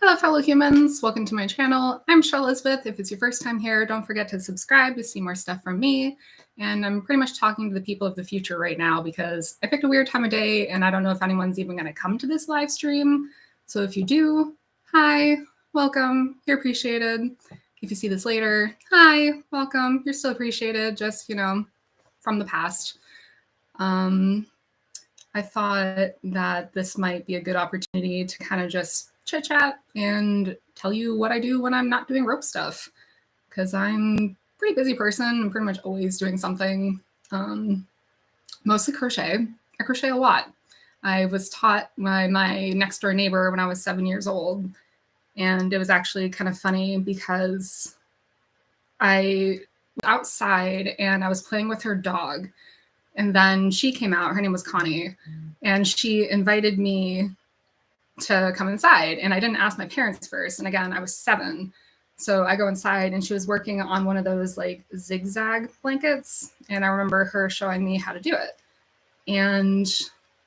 Hello, fellow humans. Welcome to my channel. I'm Shell Elizabeth. If it's your first time here, don't forget to subscribe to see more stuff from me. And I'm pretty much talking to the people of the future right now because I picked a weird time of day and I don't know if anyone's even going to come to this live stream. So if you do, hi, welcome. You're appreciated. If you see this later, hi, welcome. You're still appreciated, just, from the past. I thought that this might be a good opportunity to kind of just chit chat and tell you what I do when I'm not doing rope stuff, because I'm a pretty busy person. I'm pretty much always doing something, mostly crochet. I crochet a lot. I was taught by my next door neighbor when I was 7 years old. And it was actually kind of funny because I was outside and I was playing with her dog. And then she came out, her name was Connie, and she invited me to come inside. And I didn't ask my parents first. And again, I was 7. So I go inside and she was working on one of those like zigzag blankets. And I remember her showing me how to do it. And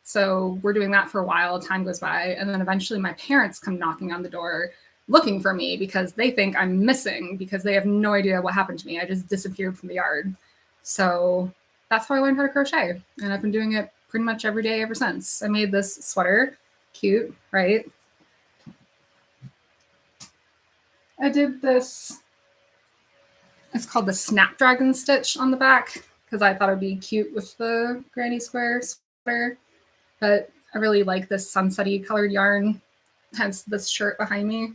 so we're doing that for a while, time goes by. And then eventually my parents come knocking on the door looking for me because they think I'm missing because they have no idea what happened to me. I just disappeared from the yard. So that's how I learned how to crochet. And I've been doing it pretty much every day ever since. I made this sweater. Cute, right? I did this. It's called the Snapdragon stitch on the back because I thought it'd be cute with the granny square sweater. But I really like this sunsetty colored yarn, hence this shirt behind me.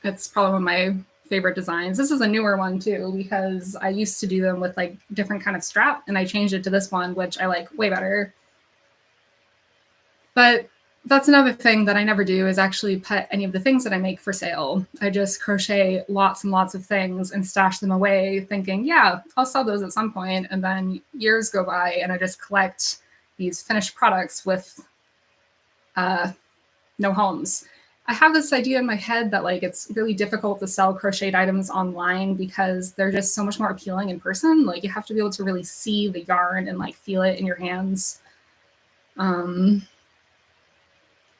It's probably one of my favorite designs. This is a newer one too because I used to do them with like different kind of strap and I changed it to this one, which I like way better. But that's another thing that I never do is actually put any of the things that I make for sale. I just crochet lots and lots of things and stash them away thinking, yeah, I'll sell those at some point. And then years go by and I just collect these finished products with no homes. I have this idea in my head that like it's really difficult to sell crocheted items online because they're just so much more appealing in person. Like you have to be able to really see the yarn and like feel it in your hands.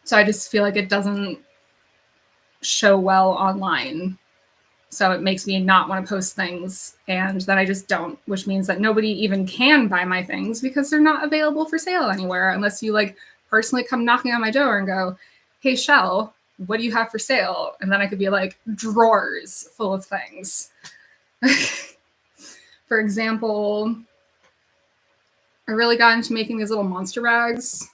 So I just feel like it doesn't show well online. So it makes me not want to post things. And then I just don't, which means that nobody even can buy my things because they're not available for sale anywhere unless you like personally come knocking on my door and go, hey, Shell, what do you have for sale? And then I could be like, drawers full of things. For example, I really got into making these little monster bags.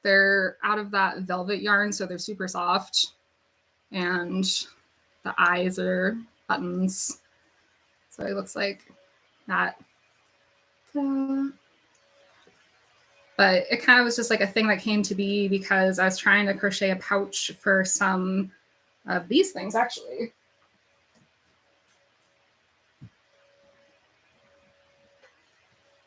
They're out of that velvet yarn, so they're super soft. And the eyes are buttons. So it looks like that. But it kind of was just like a thing that came to be because I was trying to crochet a pouch for some of these things, actually.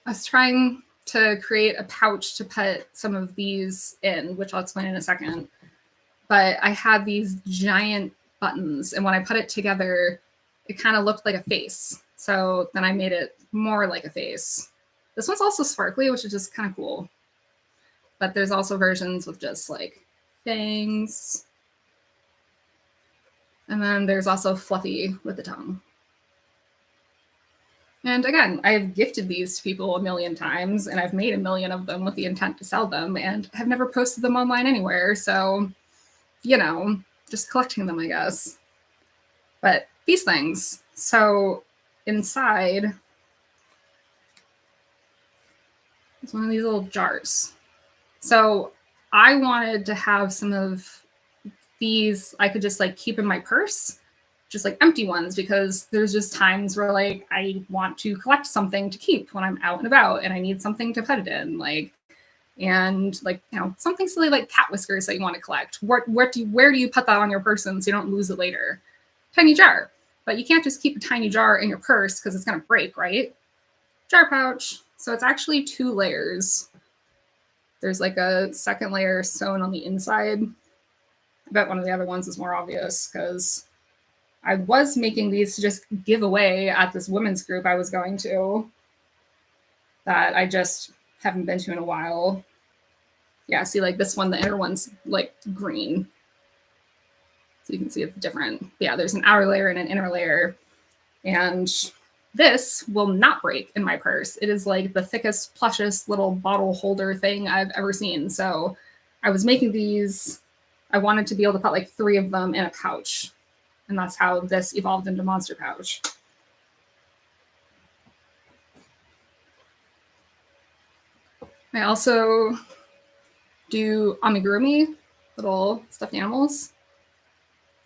I was trying to create a pouch to put some of these in, which I'll explain in a second. But I had these giant buttons, and when I put it together, it kind of looked like a face. So then I made it more like a face. This one's also sparkly, which is just kind of cool. But there's also versions with just like fangs. And then there's also fluffy with the tongue. And again, I've gifted these to people a million times, and I've made a million of them with the intent to sell them, and have never posted them online anywhere. So, just collecting them, I guess. But these things. So inside is one of these little jars. So I wanted to have some of these I could just like keep in my purse, just like empty ones, because there's just times where like I want to collect something to keep when I'm out and about and I need something to put it in, something silly like cat whiskers that you want to collect. Where do you put that on your person so you don't lose it later? Tiny jar. But you can't just keep a tiny jar in your purse because it's going to break, right? Jar pouch. So it's actually 2 layers. There's like a second layer sewn on the inside. I bet one of the other ones is more obvious because I was making these to just give away at this women's group I was going to that I just haven't been to in a while. Yeah, see, like this one, the inner one's like green. So you can see it's different. Yeah, there's an outer layer and an inner layer. And this will not break in my purse. It is like the thickest, plushest little bottle holder thing I've ever seen. So I was making these. I wanted to be able to put like 3 of them in a pouch. And that's how this evolved into Monster Pouch. I also do amigurumi, little stuffed animals.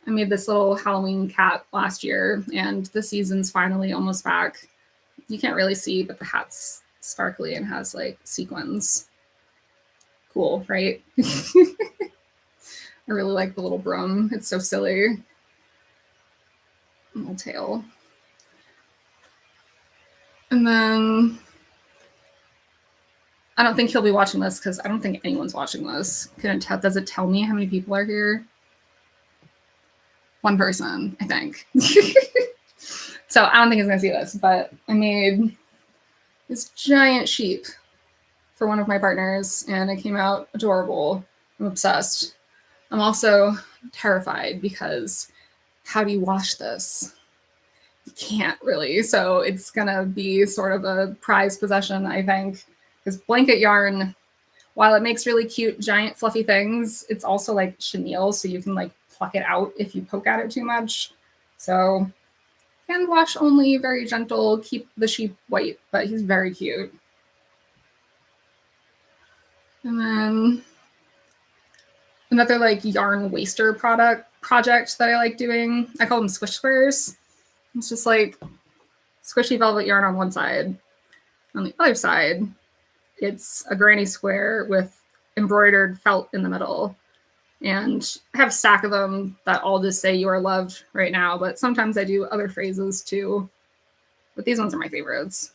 I made this little Halloween cat last year, and the season's finally almost back. You can't really see, but the hat's sparkly and has like sequins. Cool, right? I really like the little broom. It's so silly. Little tail. And then I don't think he'll be watching this because I don't think anyone's watching this. Does it tell me how many people are here? 1 person, I think. So I don't think he's gonna see this, but I made this giant sheep for one of my partners, and it came out adorable. I'm obsessed. I'm also terrified because how do you wash this? You can't really. So it's gonna be sort of a prized possession, I think. Because blanket yarn, while it makes really cute, giant, fluffy things, it's also like chenille, so you can like pluck it out if you poke at it too much. So hand wash only, very gentle, keep the sheep white, but he's very cute. And then another like yarn waster project that I like doing, I call them squish squares. It's just like squishy velvet yarn on one side. On the other side, it's a granny square with embroidered felt in the middle. And I have a stack of them that all just say you are loved right now, but sometimes I do other phrases too. But these ones are my favorites.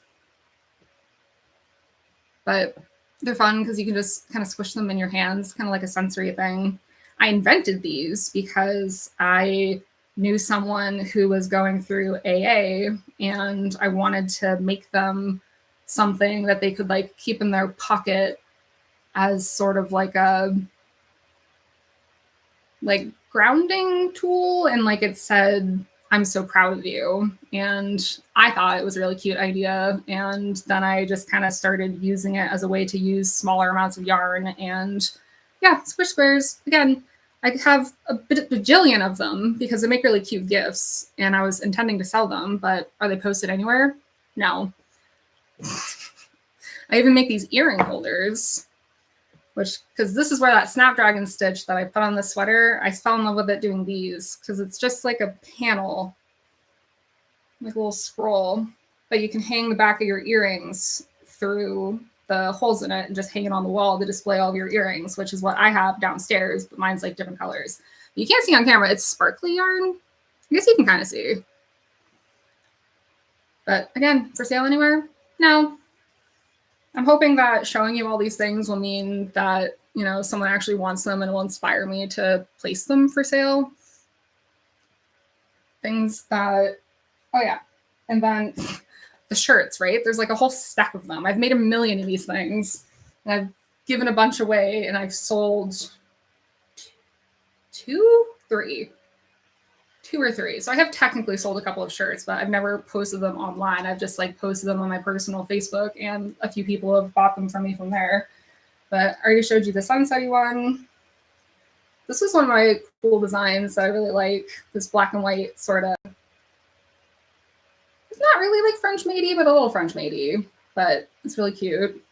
But they're fun because you can just kind of squish them in your hands, kind of like a sensory thing. I invented these because I knew someone who was going through AA, and I wanted to make them something that they could like keep in their pocket as sort of like a like grounding tool. And like it said, I'm so proud of you. And I thought it was a really cute idea. And then I just kind of started using it as a way to use smaller amounts of yarn. And yeah, squish squares, again, I have a bajillion of them because they make really cute gifts. And I was intending to sell them, but are they posted anywhere? No. I even make these earring holders, which, because this is where that Snapdragon stitch that I put on the sweater, I fell in love with it doing these because it's just like a panel, like a little scroll, but you can hang the back of your earrings through the holes in it and just hang it on the wall to display all of your earrings, which is what I have downstairs, but mine's like different colors. You can't see on camera, it's sparkly yarn. I guess you can kind of see. But again, for sale anywhere? No. I'm hoping that showing you all these things will mean that, you know, someone actually wants them and it will inspire me to place them for sale. Things that, oh yeah. And then the shirts, right? There's like a whole stack of them. I've made a million of these things, and I've given a bunch away, and I've sold 2 or 3. So I have technically sold a couple of shirts, but I've never posted them online. I've just like posted them on my personal Facebook, and a few people have bought them from me from there. But I already showed you the sunsetty one. This was one of my cool designs that I really like. This black and white sort of. It's not really like French matey, but a little French matey. But it's really cute.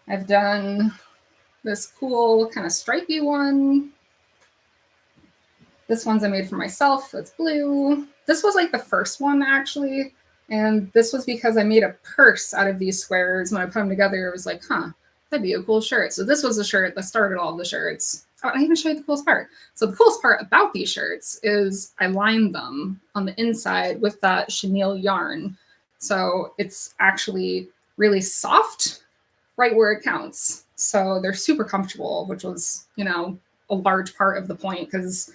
I've done this cool kind of stripey one. This one's I made for myself. It's blue. This was like the first one, actually. And this was because I made a purse out of these squares. When I put them together, it was like, huh, that'd be a cool shirt. So this was a shirt that started all of the shirts. Oh, I even show you the coolest part. So the coolest part about these shirts is I lined them on the inside with that chenille yarn. So it's actually really soft right where it counts. So they're super comfortable, which was, you know, a large part of the point, because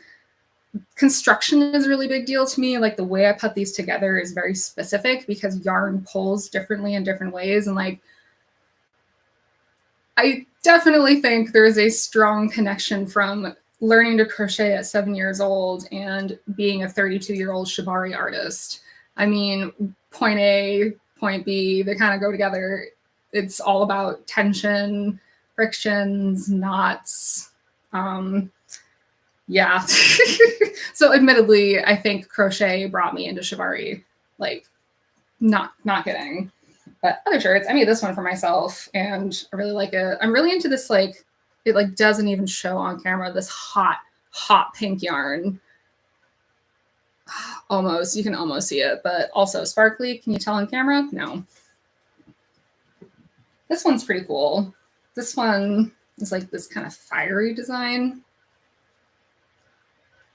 construction is a really big deal to me. Like the way I put these together is very specific because yarn pulls differently in different ways. And like, I definitely think there's a strong connection from learning to crochet at 7 years old and being a 32-year-old shibari artist. I mean, point A, point B, they kind of go together. It's all about tension, frictions, knots. Yeah. So admittedly, I think crochet brought me into shibari. Like, not kidding. But other shirts, I made this one for myself and I really like it. I'm really into this, like, it like doesn't even show on camera, this hot, hot pink yarn. Almost, you can almost see it, but also sparkly. Can you tell on camera? No. This one's pretty cool. This one is like this kind of fiery design.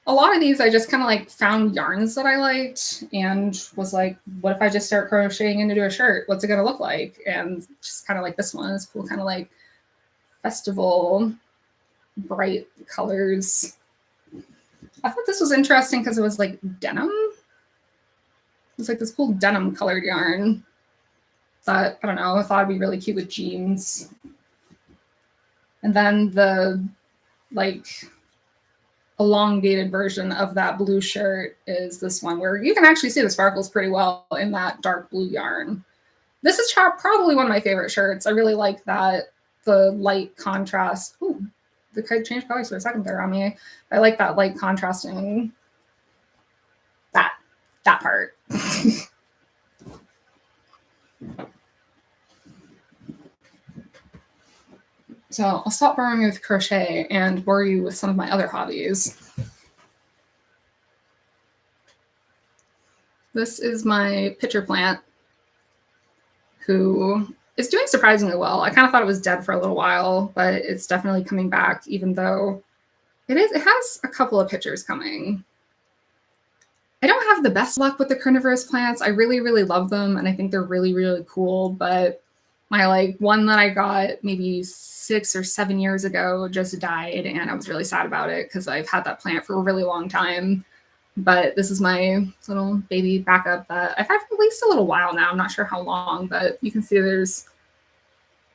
A lot of these I just kind of like found yarns that I liked and was like, what if I just start crocheting into a shirt? What's it going to look like? And just kind of like this one is cool, kind of like festival, bright colors. I thought this was interesting because it was like denim. It was like this cool denim colored yarn that, I don't know, I thought it'd be really cute with jeans. And then the like elongated version of that blue shirt is this one where you can actually see the sparkles pretty well in that dark blue yarn. This is probably one of my favorite shirts. I really like that, the light contrast. Ooh, the kite changed colors for a second there on me. I like that light contrasting, that part. So I'll stop boring you with crochet and bore you with some of my other hobbies. This is my pitcher plant, who is doing surprisingly well. I kind of thought it was dead for a little while, but it's definitely coming back, even though it has a couple of pitchers coming. I don't have the best luck with the carnivorous plants. I really, really love them, and I think they're really, really cool, but my like one that I got maybe 6 or 7 years ago just died, and I was really sad about it because I've had that plant for a really long time. But this is my little baby backup that I've had for at least a little while now. I'm not sure how long, but you can see there's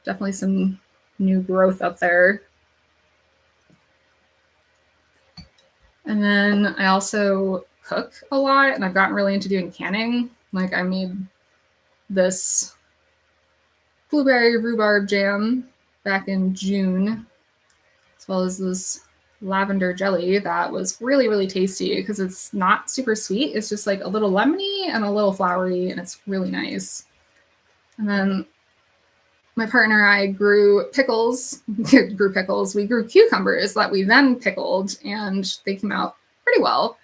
definitely some new growth up there. And then I also cook a lot, and I've gotten really into doing canning. Like I made this blueberry rhubarb jam back in June, as well as this lavender jelly that was really, really tasty because it's not super sweet. It's just like a little lemony and a little flowery, and it's really nice. And then my partner and I grew pickles. We grew cucumbers that we then pickled, and they came out pretty well.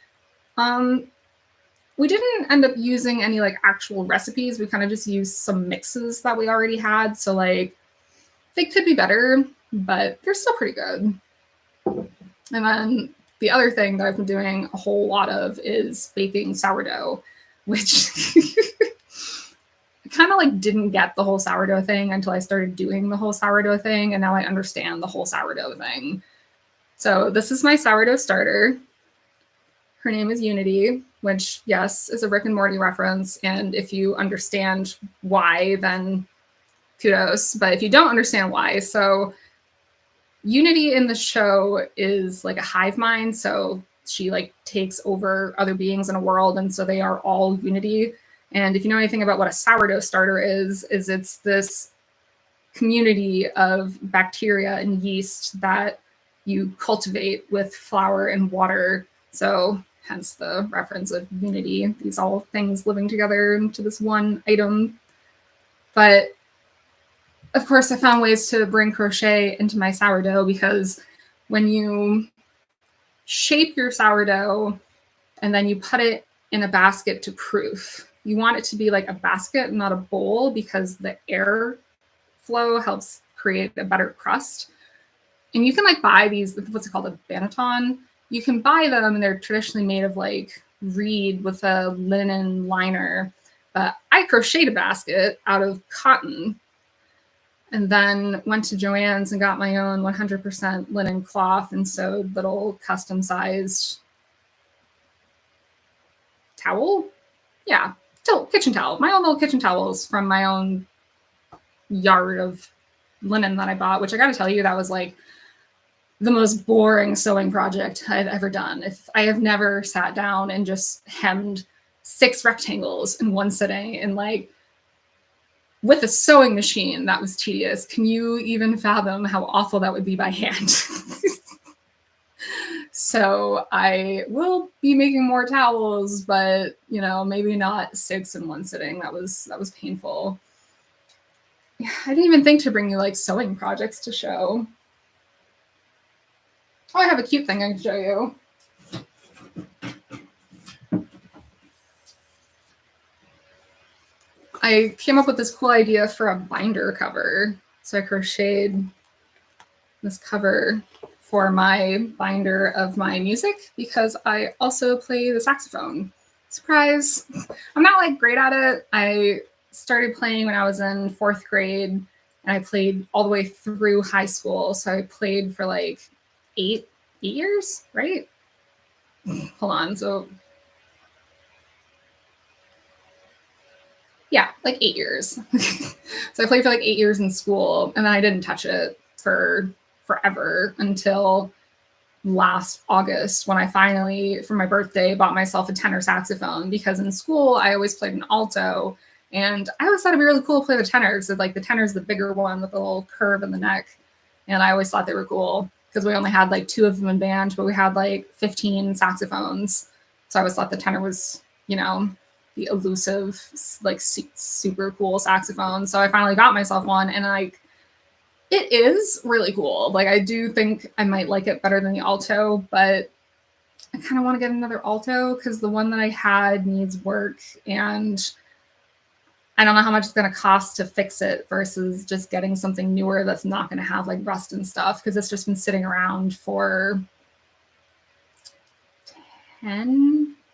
We didn't end up using any like actual recipes. We kind of just used some mixes that we already had. So like they could be better, but they're still pretty good. And then the other thing that I've been doing a whole lot of is baking sourdough, which I kind of like didn't get the whole sourdough thing until I started doing the whole sourdough thing. And now I understand the whole sourdough thing. So this is my sourdough starter. Her name is Unity, which, yes, is a Rick and Morty reference. And if you understand why, then kudos. But if you don't understand why, so Unity in the show is like a hive mind. So she like takes over other beings in a world. And so they are all Unity. And if you know anything about what a sourdough starter is it's this community of bacteria and yeast that you cultivate with flour and water. So hence the reference of unity, these all things living together into this one item. But of course, I found ways to bring crochet into my sourdough, because when you shape your sourdough and then you put it in a basket to proof, you want it to be like a basket, not a bowl, because the air flow helps create a better crust. And you can like buy these, what's it called, a banneton. You can buy them, and they're traditionally made of like reed with a linen liner. But I crocheted a basket out of cotton, and then went to Joann's and got my own 100% linen cloth and sewed little custom-sized towel. Yeah, kitchen towel. My own little kitchen towels from my own yard of linen that I bought, which I got to tell you, that was like the most boring sewing project I've ever done. If I have never sat down and just hemmed 6 rectangles in one sitting, and like with a sewing machine, that was tedious. Can you even fathom how awful that would be by hand? So I will be making more towels, but you know, maybe not 6 in one sitting. That was painful. I didn't even think to bring you like sewing projects to show. Oh, I have a cute thing I can show you. I came up with this cool idea for a binder cover. So I crocheted this cover for my binder of my music because I also play the saxophone. Surprise! I'm not like great at it. I started playing when I was in 4th grade, and I played all the way through high school. So I played for like 8 years, right? Hold on. So yeah, like 8 years. So I played for like 8 years in school, and then I didn't touch it for forever until last August when I finally, for my birthday, bought myself a tenor saxophone, because in school I always played an alto, and I always thought it'd be really cool to play the tenor, because like the tenor is the bigger one with the little curve in the neck, and I always thought they were cool because we only had like 2 of them in band, but we had like 15 saxophones. So I always thought the tenor was, you know, the elusive, like super cool saxophone. So I finally got myself one, and like it is really cool. Like I do think I might like it better than the alto, but I kind of want to get another alto because the one that I had needs work, and I don't know how much it's going to cost to fix it versus just getting something newer that's not going to have like rust and stuff, because it's just been sitting around for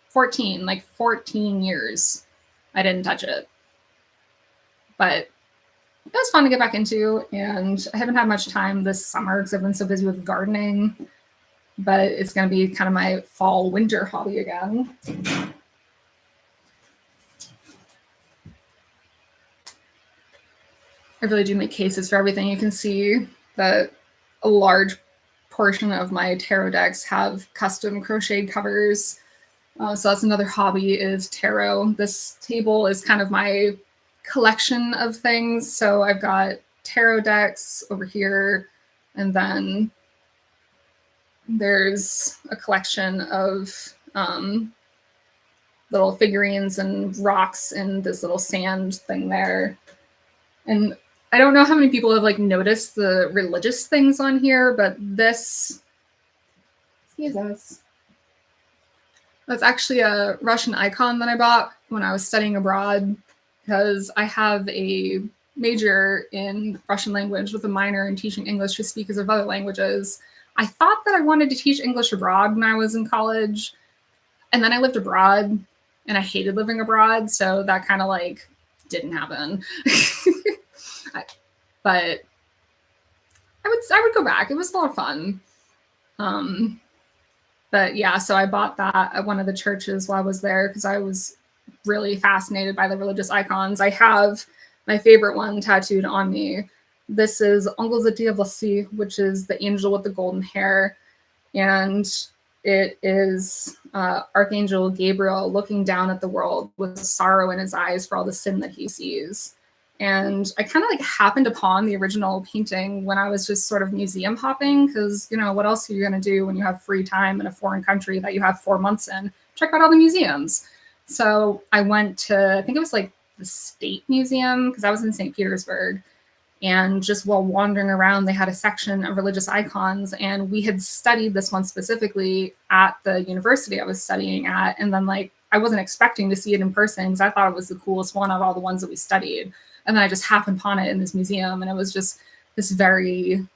14 years. I didn't touch it. But it was fun to get back into, and I haven't had much time this summer because I've been so busy with gardening, but it's going to be kind of my fall winter hobby again. I really do make cases for everything. You can see that a large portion of my tarot decks have custom crocheted covers. So that's another hobby, is tarot. This table is kind of my collection of things. So I've got tarot decks over here, and then there's a collection of little figurines and rocks and this little sand thing there. And I don't know how many people have like noticed the religious things on here, but this, excuse us, that's actually a Russian icon that I bought when I was studying abroad, because I have a major in Russian language with a minor in teaching English to speakers of other languages. I thought that I wanted to teach English abroad when I was in college, and then I lived abroad, and I hated living abroad, so that kind of like didn't happen. But I would go back. It was a lot of fun. But yeah, so I bought that at one of the churches while I was there because I was really fascinated by the religious icons. I have my favorite one tattooed on me. This is Ongles de Diavlosi, which is the angel with the golden hair. And it is Archangel Gabriel looking down at the world with sorrow in his eyes for all the sin that he sees. And I kind of like happened upon the original painting when I was just sort of museum hopping, because, you know, what else are you going to do when you have free time in a foreign country that you have 4 months in? Check out all the museums. So I went to, I think it was like the State Museum, because I was in St. Petersburg. And just while wandering around, they had a section of religious icons. And we had studied this one specifically at the university I was studying at. And then like, I wasn't expecting to see it in person because I thought it was the coolest one of all the ones that we studied. And then I just happened upon it in this museum, and it was just this very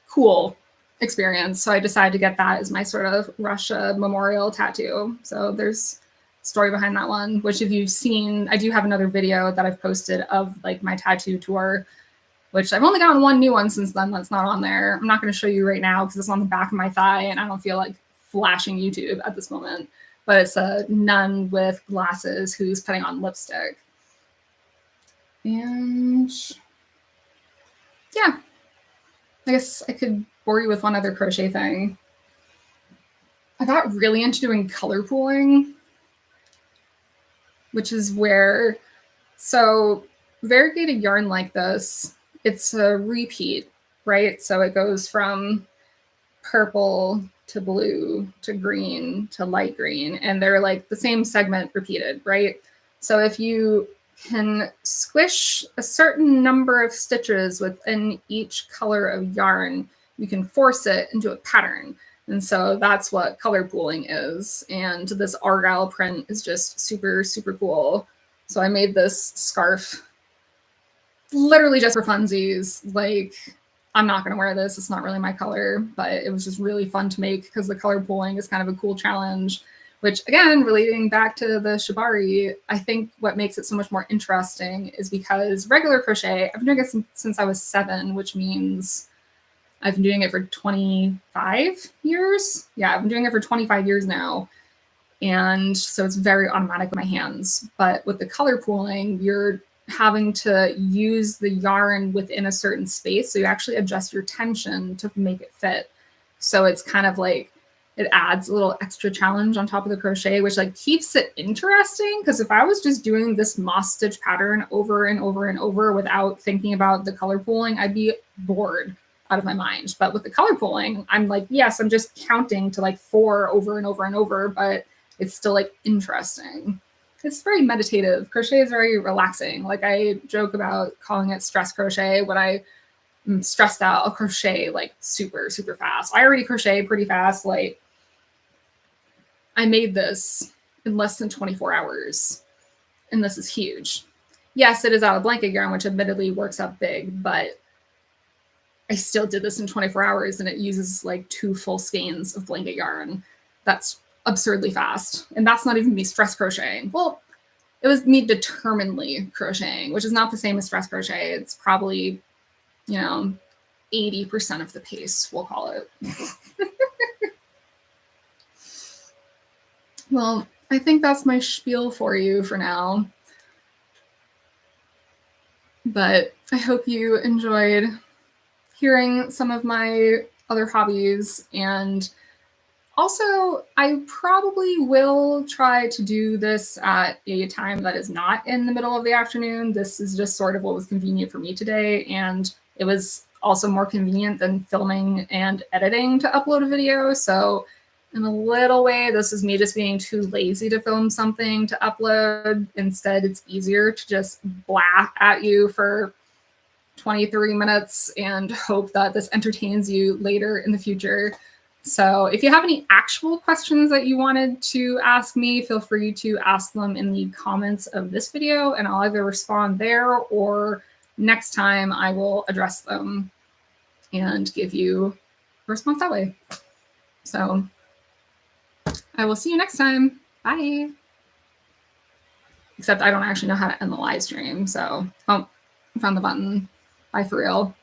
cool experience. So I decided to get that as my sort of Russia memorial tattoo. So there's a story behind that one, which if you've seen, I do have another video that I've posted of like my tattoo tour, which I've only gotten one new one since then that's not on there. I'm not going to show you right now because it's on the back of my thigh, and I don't feel like flashing YouTube at this moment. But it's a nun with glasses who's putting on lipstick. And yeah, I guess I could bore you with one other crochet thing. I got really into doing color pooling, which is where, so variegated yarn like this, it's a repeat, right? So it goes from purple to blue to green to light green, and they're like the same segment repeated, right? So if you can squish a certain number of stitches within each color of yarn, you can force it into a pattern. And so that's what color pooling is. And this Argyle print is just super, super cool. So I made this scarf literally just for funsies. Like, I'm not going to wear this. It's not really my color, but it was just really fun to make because the color pooling is kind of a cool challenge, which again, relating back to the shibari, I think what makes it so much more interesting is because regular crochet, I've been doing it since I was 7, which means I've been doing it for 25 years. Yeah, I've been doing it for 25 years now. And so it's very automatic with my hands. But with the color pooling, you're having to use the yarn within a certain space. So you actually adjust your tension to make it fit. So it's kind of like, it adds a little extra challenge on top of the crochet, which like keeps it interesting. Because if I was just doing this moss stitch pattern over and over and over without thinking about the color pooling, I'd be bored out of my mind. But with the color pooling, I'm like, yes, I'm just counting to like 4 over and over and over, but it's still like interesting. It's very meditative. Crochet is very relaxing. Like I joke about calling it stress crochet. When I'm stressed out, I'll crochet like super, super fast. I already crochet pretty fast. Like I made this in less than 24 hours. And this is huge. Yes, it is out of blanket yarn, which admittedly works out big, but I still did this in 24 hours and it uses like 2 full skeins of blanket yarn. That's absurdly fast. And that's not even me stress crocheting. Well, it was me determinedly crocheting, which is not the same as stress crochet. It's probably, 80% of the pace, we'll call it. Well, I think that's my spiel for you for now. But I hope you enjoyed hearing some of my other hobbies. And also, I probably will try to do this at a time that is not in the middle of the afternoon. This is just sort of what was convenient for me today. And it was also more convenient than filming and editing to upload a video. So in a little way, this is me just being too lazy to film something to upload. Instead, it's easier to just blah at you for 23 minutes and hope that this entertains you later in the future. So if you have any actual questions that you wanted to ask me, feel free to ask them in the comments of this video and I'll either respond there or next time I will address them and give you a response that way. So I will see you next time. Bye. Except I don't actually know how to end the live stream. So, I found the button. Bye for real.